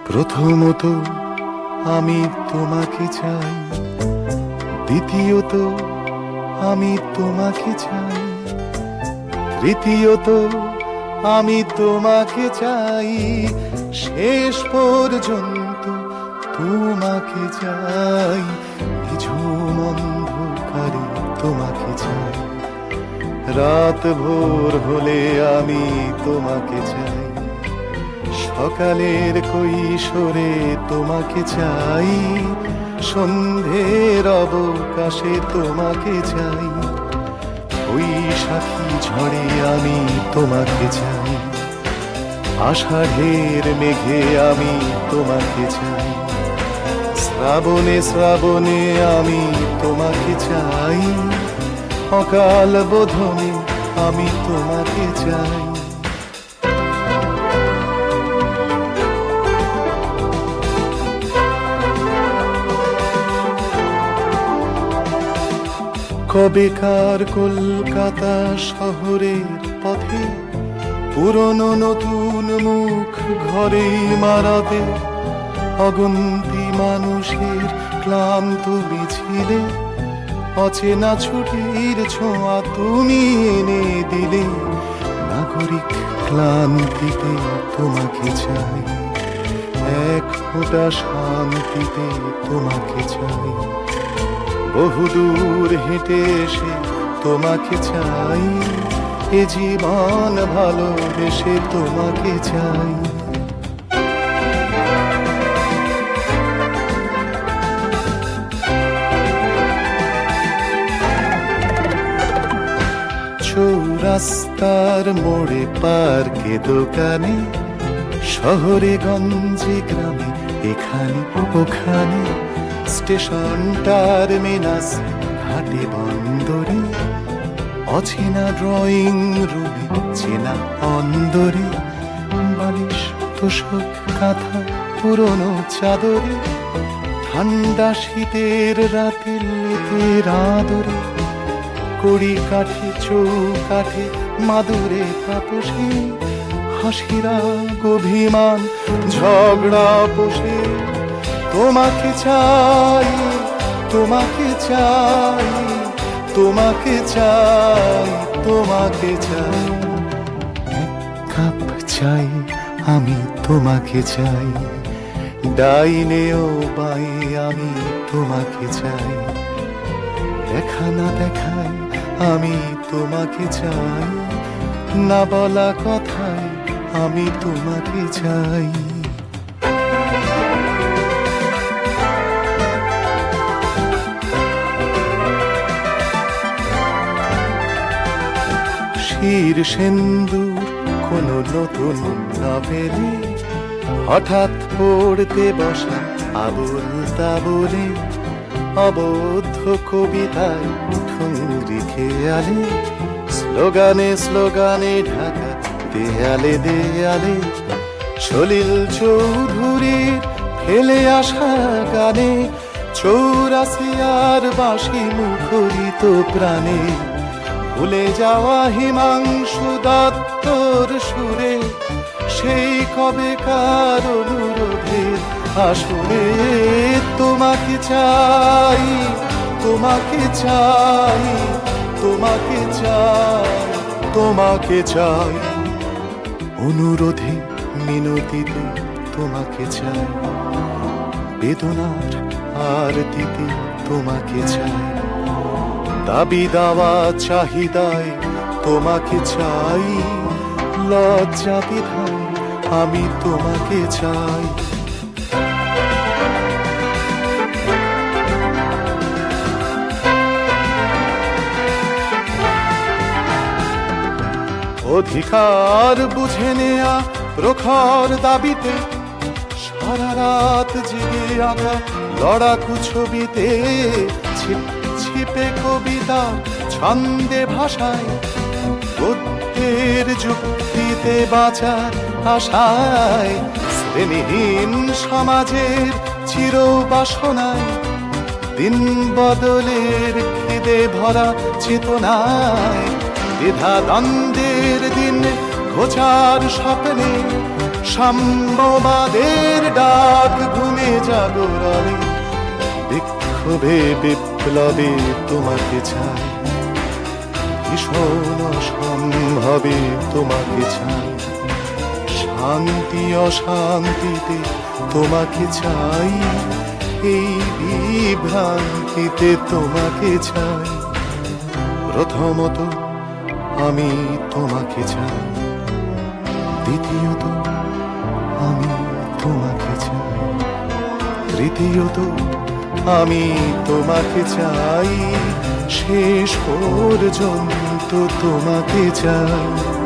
প্রথমত আমি তোমাকে চাই, দ্বিতীয়ত আমি তোমাকে চাই, তৃতীয়ত আমি তোমাকে চাই, শেষ পর্যন্ত তোমাকে চাই। নিঝুম অন্ধকারে তোমাকে চাই, রাত ভোর হলে আমি তোমাকে চাই, সকালের কৈশোরে তোমাকে চাই, সন্ধ্যের অবকাশে তোমাকে চাই, বৈশাখী ঝড়ে আমি তোমাকে চাই, আষাঢ়ের মেঘে আমি তোমাকে চাই, শ্রাবণে শ্রাবণে আমি তোমাকে চাই, অকাল বোধনে আমি তোমাকে চাই। কবেকার কলকাতা শহরের পথে পুরনো নতুন মুখ ঘরেই মারাবে, অগন্তি মানুষের ক্লান্ত মিছিলে অচেনা ছুটির ছোঁয়া তুমি এনে দিলে, নাগরিক ক্লান্তিতে তোমাকে চাই, এক ফোঁটা শান্তিতে তোমাকে চাই, বহুদূর হেঁটে এসে তোমাকে চাই, এ জীবন ভালোবেসে তোমাকে চাই। চৌরাস্তার মোড়ে পার্কে দোকানে, শহরে গঞ্জে গ্রামে এখানে ওখানে, স্টেশন টার্মিনাস ঘাটে বন্দরে, অচেনা ড্রয়িং রুমে চেনা অন্দরে, বালিশ তোষক কাঁথা পুরনো চাদরে, ঠান্ডা শীতের রাতে লেপের আদরে, কড়ি কাঠে চৌকাঠে মাদুরে তাপসে, হাসিরা অভিমান ঝগড়া বসে, তোমাকে চাই, তোমাকে চাই, তোমাকে চাই, তোমাকে চাই, এক কাপ চাই আমি তোমাকে চাই, ডাইনে ও বাই আমি তোমাকে চাই, দেখা না দেখায় আমি তোমাকে চাই, না বলা কথায় আমি তোমাকে চাই। শির সেন্দুর কোনো নতুন নভেলে, হঠাৎ পড়তে বসা আবুল তাবুলে, অবদ্ধ কবিতায় ঠুংরি খেয়ালে, স্লোগানে স্লোগানে ঢাকা দেয়ালে দেয়ালে, সলিল চৌধুরীর ফেলে আসা গানে, চৌরাসিয়ার বাঁশি মুখরিত প্রাণে, ভুলে যাওয়া হিমাংশু দত্তর সুরে, সেই কবেকার অনুরোধের আসরে, তোমাকে চাই, তোমাকে চাই, তোমাকে চাই, তোমাকে চাই, অনুরোধে মিনতিতে তোমাকে চাই, বেদনার আরতিতে তোমাকে চাই, দাবি দাওয়া চাহিদায় তোমাকে চাই, লজ্জা বিধায় আমি তোমাকে চাই। অধিকার বুঝে নেয়া প্রখর দাবিতে, সারা রাত জেগে আঁকা লড়াকু ছবিতে, ছিপে কবিতা ছন্দে ভাষায়, বুদ্ধের যুক্তিতে বাঁচার আশায়, শ্রেণীহীন সমাজের চির বাসনায়, দিন বদলের খিদে ভরা চেতনায়, দ্বিধা দ্বন্দ্বের দিন ঘোচার স্বপ্নে, সাম্যবাদের ডাক ঘুমে জাগরণে, বিক্ষোভে বিপ্লবে তোমাকে চাই, ভীষণ অসম্ভবে তোমাকে চাই, শান্তি অশান্তিতে তোমাকে চাই, এই বিভ্রান্তিতে তোমাকে চাই। প্রথমত আমি তোমাকে চাই, দ্বিতীয়ত আমি তোমাকে চাই, তৃতীয়ত আমি তোমাকে চাই, শেষ পর্যন্ত তোমাকে চাই।